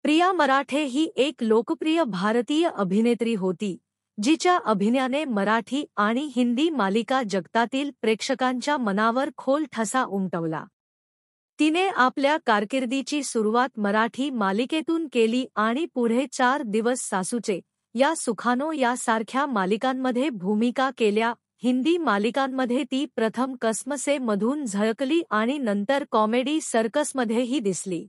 प्रिया मराठे ही एक लोकप्रिय भारतीय अभिनेत्री होती, जिच्या अभिनयाने मराठी आणि हिंदी मालिका जगतातील प्रेक्षकांच्या मनावर खोल ठसा उमटवला. तिने आपल्या कारकिर्दीची सुरुवात मराठी मालिकेतून केली आणि पुढे 4 दिवस सासूचे या सुखानो यासारख्या मालिकांमध्ये भूमिका केल्या. हिंदी मालिकांमध्ये ती प्रथम कसम मधून झळकली आणि नंतर कॉमेडी सर्कसमध्येही दिसली.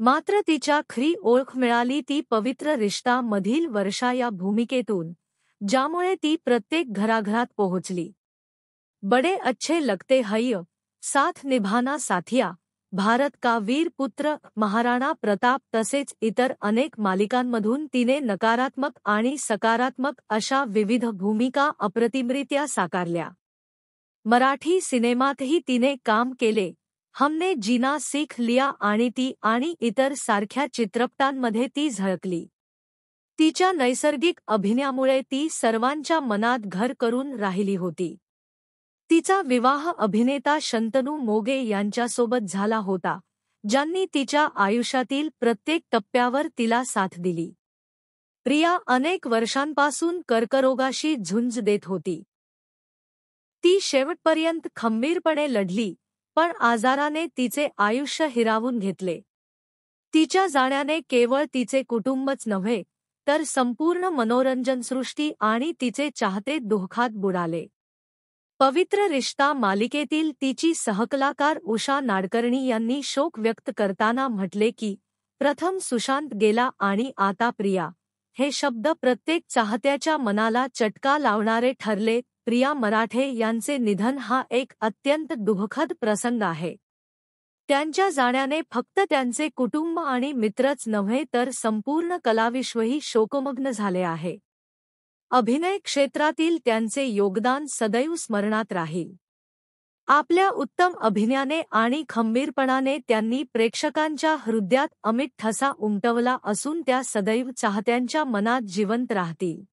मात्र तिच्या खरी ओळख मिळाली ती पवित्र रिश्ता मधील वर्षा या भूमिकेतून, ज्यामुळे ती प्रत्येक घराघरात पोहोचली. बडे अच्छे लगते हैं, साथ निभाना साथिया, भारत का वीर पुत्र, महाराणा प्रताप तसेच इतर अनेक मालिकांमधून तिने नकारात्मक आणि सकारात्मक अशा विविध भूमिका अप्रतिमरित्या साकारल्या. मराठी सिनेमातही तिने काम केले. हमने जीना सीख लिया आणि ती आणि इतर सारख्या चित्रपटांमध्ये ती झळकली. तिच्या नैसर्गिक अभिनयामुळे ती सर्वांच्या मनात घर करून राहिली होती. तिचा विवाह अभिनेता शंतनू मोगे यांच्यासोबत झाला होता, ज्यांनी तिच्या आयुष्यातील प्रत्येक टप्प्यावर तिला साथ दिली. प्रिया अनेक वर्षांपासून कर्करोगाशी झुंज देत होती. ती शेवटपर्यंत खंबीरपणे लढली, पण आजाराने तिचे आयुष्य हिरावून घेतले. तिच्या जाण्याने केवळ तिचे कुटुंबच नव्हे, तर संपूर्ण मनोरंजनसृष्टी आणि तिचे चाहते दुःखात बुडाले. पवित्र रिश्ता मालिकेतील तिची सहकलाकार उषा नाडकर्णी यांनी शोक व्यक्त करताना म्हटले की, प्रथम सुशांत गेला आणि आता प्रिया. हे शब्द प्रत्येक चाहत्याच्या मनाला चटका लावणारे ठरले. प्रिया मराठे यांचे निधन हा एक अत्यंत दुःखद प्रसंग आहे. त्यांच्या जाण्याने फक्त त्यांचे कुटुंब आणि मित्रच नव्हे तर संपूर्ण कलाविश्वही शोकमग्न झाले आहे. अभिनय क्षेत्रातील त्यांचे योगदान सदैव स्मरणात राहील. आपल्या उत्तम अभिनयाने आणि खंबीरपणाने त्यांनी प्रेक्षकांच्या हृदयात अमिट ठसा उमटवला असून त्या सदैव चाहत्यांच्या मनात जिवंत राहतील.